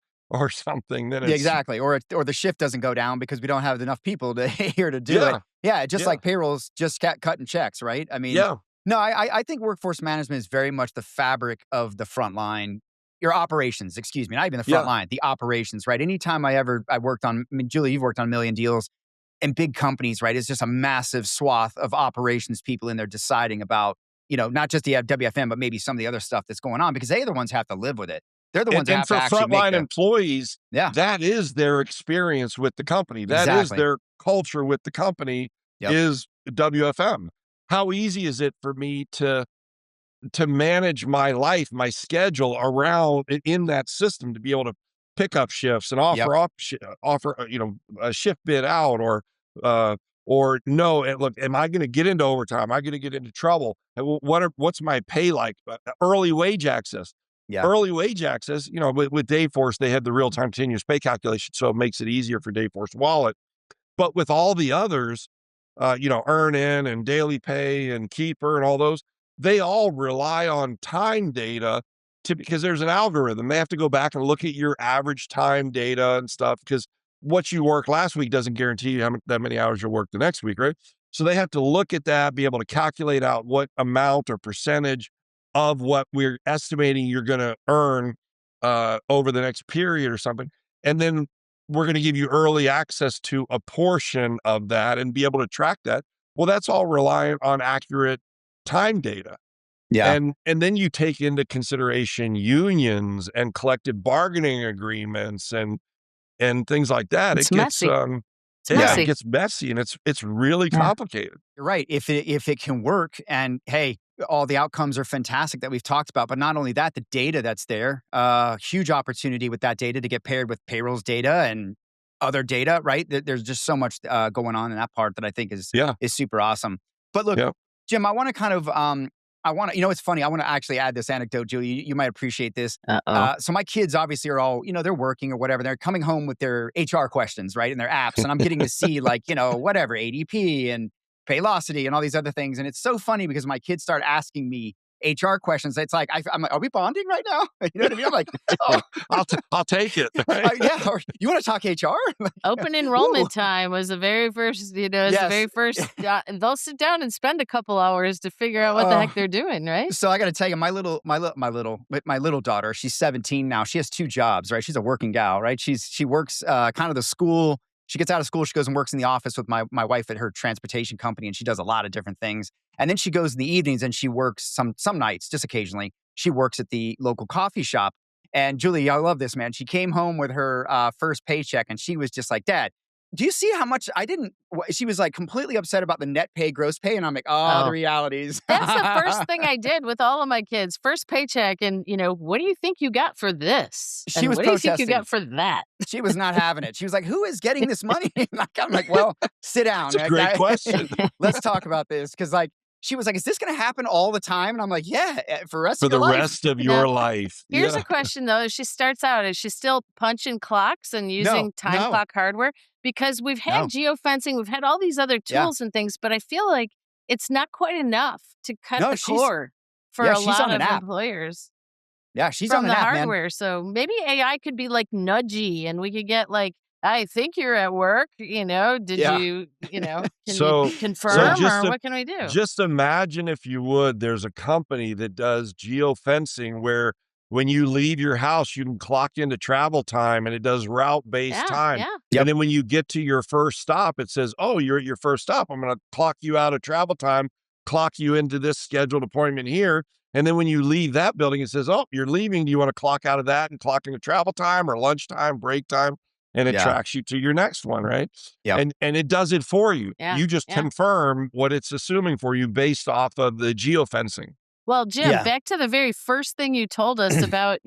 something. Then
Yeah,
it's,
exactly. Or the shift doesn't go down because we don't have enough people to here to do it.
yeah,
Yeah, just
yeah,
like payrolls, just cutting checks, right? I mean,
yeah,
no, I think workforce management is very much the fabric of the front line. Your operations, excuse me, not even the front
yeah.
line, the operations, right? Anytime I worked on, I mean, Julie, you've worked on a million deals in big companies, right? It's just a massive swath of operations people in there deciding about, not just the WFM, but maybe some of the other stuff that's going on because they're the ones who have to live with it. They're the
And
ones that have to
for
actually make
frontline employees,
yeah,
that is their experience with the company. That is
exactly.
their culture with the company,
Yep.
is WFM. How easy is it for me to manage my life, my schedule around in that system, to be able to pick up shifts and
Yep.
offer a shift bid out, uh, or no, and look, am I going to get into overtime? Am I going to get into trouble? And what's my pay like? Early wage access.
Yeah.
Early wage access, with Dayforce, they had the real-time continuous pay calculation, so it makes it easier for Dayforce Wallet. But with all the others, earn in and daily pay and keeper and all those, they all rely on time data because there's an algorithm. They have to go back and look at your average time data and stuff because what you work last week doesn't guarantee you that many hours you'll work the next week, right? So they have to look at that, be able to calculate out what amount or percentage of what we're estimating you're going to earn over the next period or something. And then we're going to give you early access to a portion of that and be able to track that. Well, that's all reliant on accurate time data.
Yeah.
And then you take into consideration unions and collective bargaining agreements and things like that.
It's messy. It's
It
messy.
gets messy and it's really complicated.
You're right. If it can work, and hey, all the outcomes are fantastic that we've talked about, but not only that, the data that's there, huge opportunity with that data to get paired with Payroll's data and other data, right? There's just so much going on in that part that I think is super awesome. But look, Jim, I want to kind of it's funny. I want to actually add this anecdote, Julie. You might appreciate this. So my kids obviously are all, they're working or whatever. They're coming home with their HR questions, right? In their apps. And I'm getting to see whatever, ADP and Paylocity and all these other things. And it's so funny because my kids start asking me HR questions. It's like, I'm like, are we bonding right now? You know what I mean? I'm like, oh,
I'll take it. Right?
yeah. Or, you want to talk HR? Like,
open enrollment time was the very first, the very first, and they'll sit down and spend a couple hours to figure out what the heck they're doing, right?
So I got to tell you, my little daughter, she's 17 now. She has 2 jobs, right? She's a working gal, right? She works kind of the school. She gets out of school, she goes and works in the office with my wife at her transportation company, and she does a lot of different things. And then she goes in the evenings and she works some nights, just occasionally. She works at the local coffee shop. And Julie, I love this, man. She came home with her first paycheck and she was just like, Dad, do you see how much she was like completely upset about the net pay, gross pay. And I'm like, the realities.
That's the first thing I did with all of my kids. First paycheck. And, what do you think you got for this?
She was
what
protesting.
do you think you got for that?
She was not having it. She was like, who is getting this money? I'm like, well, sit down.
That's a great question.
Let's talk about this. Because she was like, is this going to happen all the time? And I'm like, yeah, for
the rest of your life.
Here's a question, though. As she starts out, is she still punching clocks and using time clock hardware? Because we've had geofencing, we've had all these other tools and things, but I feel like it's not quite enough to cut the cord for a lot of employers.
Yeah, she's
from
on
the
an app,
hardware.
man.
So maybe AI could be like nudgy, and we could get like, I think you're at work. Did you, can you confirm or what can we do?
Just imagine, if you would, there's a company that does geofencing where when you leave your house, you can clock into travel time and it does route-based time.
Yeah.
And then when you get to your first stop, it says, oh, you're at your first stop. I'm going to clock you out of travel time, clock you into this scheduled appointment here. And then when you leave that building, it says, oh, you're leaving. Do you want to clock out of that and clock into travel time or lunchtime, break time? And it tracks you to your next one, right?
Yeah.
And it does it for you.
Yeah.
You just confirm what it's assuming for you based off of the geofencing.
Well, Jim, back to the very first thing you told us about,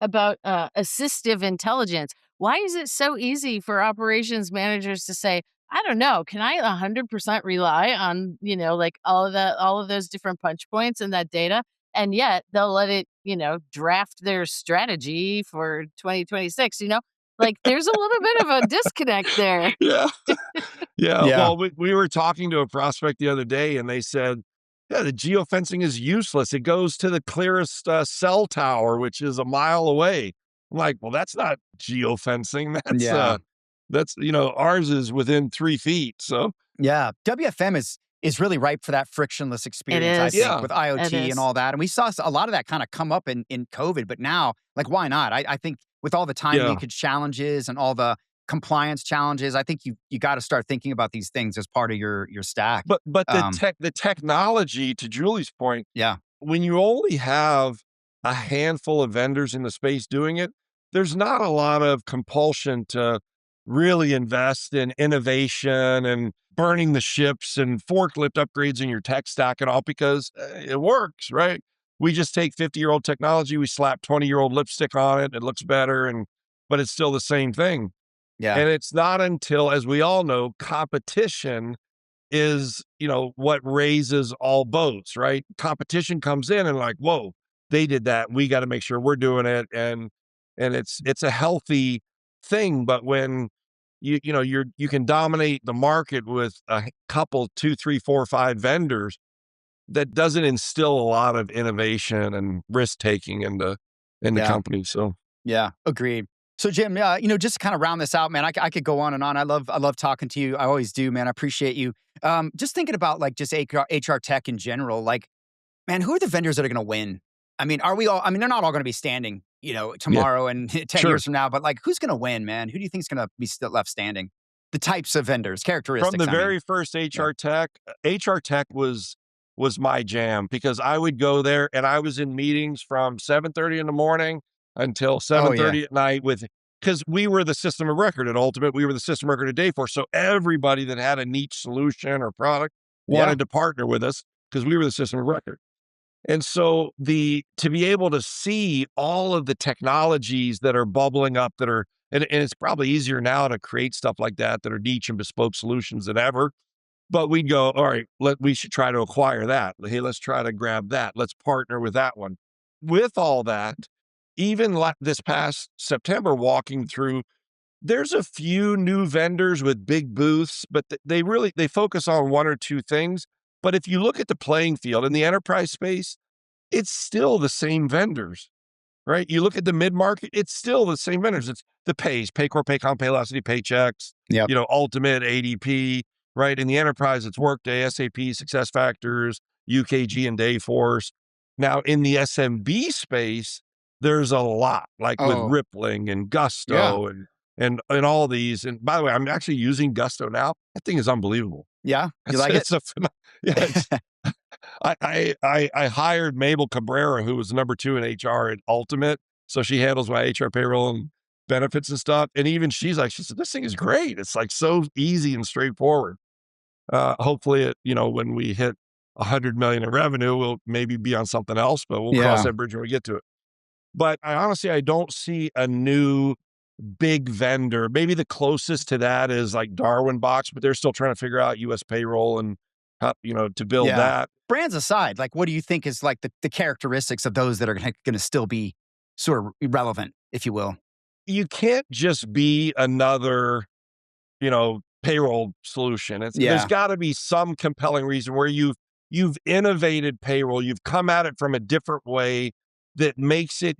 about assistive intelligence. Why is it so easy for operations managers to say, I don't know, can I 100% rely on, all of those different punch points and that data? And yet they'll let it, draft their strategy for 2026, Like there's a little bit of a disconnect there.
Yeah. Well, we were talking to a prospect the other day and they said, the geofencing is useless. It goes to the clearest cell tower, which is a mile away. I'm like, well, that's not geofencing. That's ours is within 3 feet. So
yeah, WFM is really ripe for that frictionless experience, I think, with IoT and all that. And we saw a lot of that kind of come up in COVID, but now, like, why not? I think with all the time leakage challenges and all the compliance challenges, I think you got to start thinking about these things as part of your stack.
But the technology, to Julie's point,
yeah,
when you only have a handful of vendors in the space doing it, there's not a lot of compulsion to really invest in innovation and burning the ships and forklift upgrades in your tech stack and all, because it works, right? We just take 50-year-old technology, we slap 20-year-old lipstick on it, it looks better, but it's still the same thing.
Yeah.
And it's not until, as we all know, competition is, what raises all boats, right? Competition comes in and like, whoa, they did that. We got to make sure we're doing it. And it's a healthy thing. But when, you can dominate the market with a couple, 2, 3, 4, 5 vendors that doesn't instill a lot of innovation and risk taking in the
Yeah.
company. So
Yeah. Agreed. So Jim, just to kind of round this out, man, I could go on and on. I love talking to you. I always do, man. I appreciate you. Just thinking about like just HR tech in general, like, man, who are the vendors that are going to win? I mean, they're not all going to be standing,
yeah,
tomorrow and 10
sure.
years from now, but like, who's going to win, man? Who do you think is going to be still left standing? The types of vendors,
From
characteristics,
the
I mean.
very first
Yeah.
HR tech was my jam because I would go there and I was in meetings from 7:30 in the morning until
Oh, yeah.
7:30 at night because we were the system of record at Ultimate. We were the system of record at Dayforce. So everybody that had a niche solution or product
Yeah.
wanted to partner with us because we were the system of record. And so to be able to see all of the technologies that are bubbling up and it's probably easier now to create stuff like that are niche and bespoke solutions than ever. But we'd go, all right, we should try to acquire that. Hey, let's try to grab that. Let's partner with that one. With all that, even like this past September, walking through, there's a few new vendors with big booths, but they focus on one or two things. But if you look at the playing field in the enterprise space, it's still the same vendors, right? You look at the mid-market, it's still the same vendors. It's the Paycor, Paycom, Paylocity, Paychex,
Yep.
Ultimate, ADP, right? In the enterprise, it's Workday, SAP, SuccessFactors, UKG, and Dayforce. Now, in the SMB space, there's a lot, like with
Oh,
Rippling and
yeah.
Gusto and all these. And by the way, I'm actually using Gusto now. That thing is unbelievable.
Yeah. You
It's
like it?
it's a yeah, it's I hired Mabel Cabrera, who was number 2 in HR at Ultimate. So she handles my HR payroll and benefits and stuff. And even she said, this thing is great. It's like so easy and straightforward. Hopefully when we hit 100 million in revenue, we'll maybe be on something else, but we'll cross
Yeah.
that bridge when we get to it. But I don't see a new big vendor. Maybe the closest to that is like Darwin Box, but they're still trying to figure out US payroll and how, to build
Yeah.
that.
Brands aside, like, what do you think is like the characteristics of those that are going to still be sort of relevant, if you will?
You can't just be another, payroll solution. There's
Yeah.
got to be some compelling reason where you've innovated payroll, you've come at it from a different way that makes it,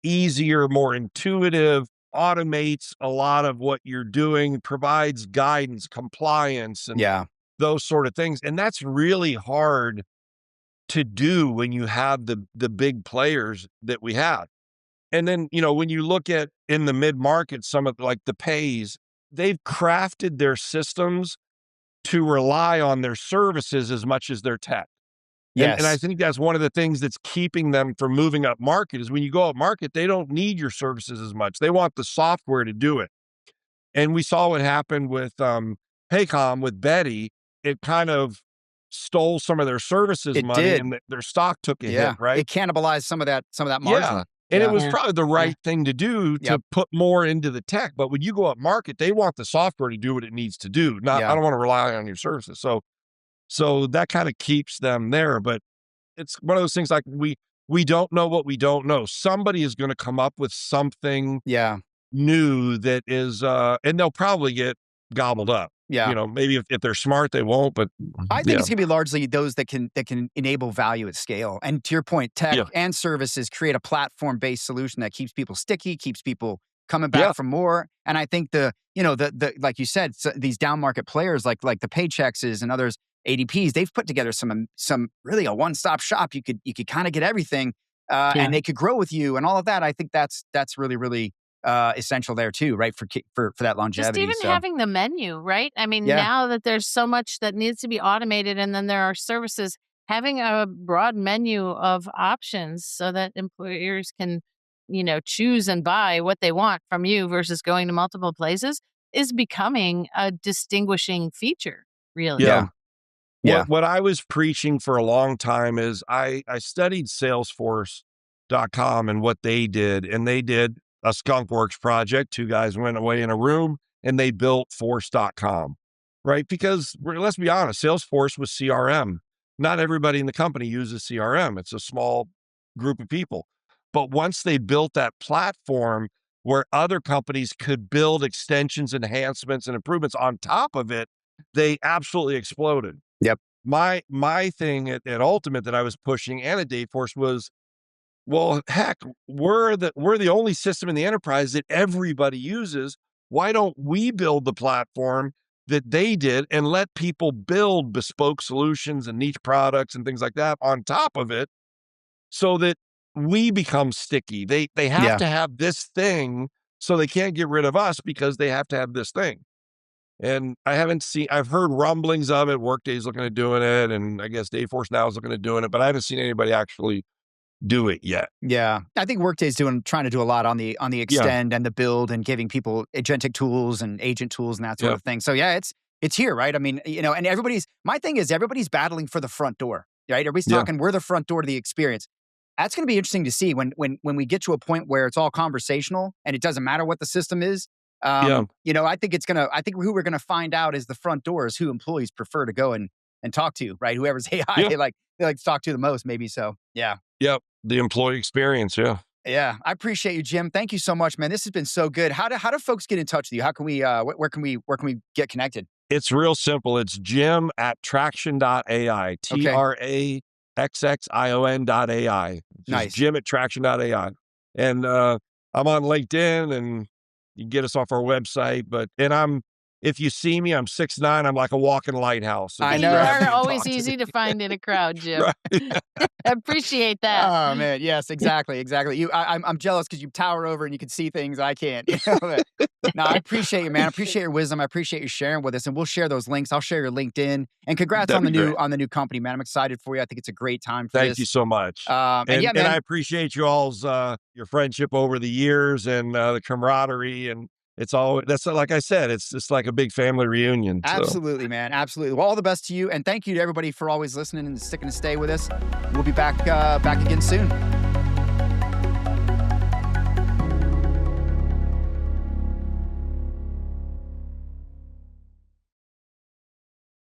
easier, more intuitive, automates a lot of what you're doing, provides guidance, compliance, and
Yeah.
those sort of things. And that's really hard to do when you have the big players that we have. And then, when you look at in the mid-market, some of like the pays, they've crafted their systems to rely on their services as much as their tech. And I
Yes.
think that's one of the things that's keeping them from moving up market is when you go up market, they don't need your services as much. They want the software to do it. And we saw what happened with Paycom with Betty. It kind of stole some of their services
It
money
did.
and their stock took a hit,
Yeah.
right?
It cannibalized some of that
Yeah.
margin.
And it
Yeah.
was
Yeah.
probably the
Yeah.
right thing to do to
Yep.
put more into the tech. But when you go up market, they want the software to do what it needs to do. Not, I
Yeah.
don't want to rely on your services. So that kind of keeps them there. But it's one of those things like we don't know what we don't know. Somebody is going to come up with something
Yeah.
new that is and they'll probably get gobbled up.
Yeah.
Maybe if they're smart, they won't, but
I think
yeah.
it's gonna be largely those that can enable value at scale. And to your point, tech
Yeah.
and services create a platform-based solution that keeps people sticky, keeps people coming
Yeah.
back for more. And I think the like you said, these down market players like the Paychexes and others, ADPs, they've put together some really a one-stop shop. You could kind of get everything,
Yeah.
and they could grow with you and all of that. I think that's really really essential there too, right? For that
Just
longevity.
even
So
having the menu, right? I mean,
yeah,
now that there's so much that needs to be automated and then there are services, having a broad menu of options so that employers can, choose and buy what they want from you versus going to multiple places is becoming a distinguishing feature, really.
Yeah.
yeah, yeah,
What I was preaching for a long time is I studied Salesforce.com and what they did, and they did a skunkworks project. 2 guys went away in a room and they built Force.com, right? Because let's be honest, Salesforce was CRM. Not everybody in the company uses CRM. It's a small group of people. But once they built that platform, where other companies could build extensions, enhancements, and improvements on top of it, they absolutely exploded.
Yep.
My thing at Ultimate that I was pushing and at Dayforce was, well, heck, we're the only system in the enterprise that everybody uses. Why don't we build the platform that they did and let people build bespoke solutions and niche products and things like that on top of it, so that we become sticky. They have
Yeah.
to have this thing, so they can't get rid of us because they have to have this thing. And I've heard rumblings of it. Workday's looking at doing it, and I guess Dayforce now is looking at doing it, but I haven't seen anybody actually do it yet.
Yeah. I think Workday's trying to do a lot on the extend and the build and giving people agentic tools and agent tools and that sort of thing. So yeah, it's here, right? I mean, and my thing is everybody's battling for the front door, right? Everybody's talking, we're the front door to the experience. That's going to be interesting to see when we get to a point where it's all conversational and it doesn't matter what the system is. I think who we're going to find out is the front door is who employees prefer to go and talk to, right? Whoever's AI they like to talk to the most, maybe. So yeah.
Yep. The employee experience. Yeah.
Yeah. I appreciate you, Jim. Thank you so much, man. This has been so good. How do folks get in touch with you? How can we, where can we get connected?
It's real simple. It's Jim at Traxxion.ai, TRAXXION.ai.
Nice.
Jim at Traxxion.ai. And I'm on LinkedIn, and you can get us off our website. If you see me, I'm 6'9". I'm like a walking lighthouse. So
I
You
know.
are always easy to find in a crowd, Jim.
Right.
I appreciate that.
Oh man, yes, exactly. I'm jealous because you tower over and you can see things I can't. No, I appreciate you, man. I appreciate your wisdom. I appreciate you sharing with us, and we'll share those links. I'll share your LinkedIn. And congrats on the new company, man. I'm excited for you. I think it's a great time for this.
Thank you so much.
And
and I appreciate you all's your friendship over the years and the camaraderie, and that's like I said, it's just like a big family reunion.
Absolutely, man. Absolutely. Well, all the best to you. And thank you to everybody for always listening and sticking to stay with us. We'll be back again soon.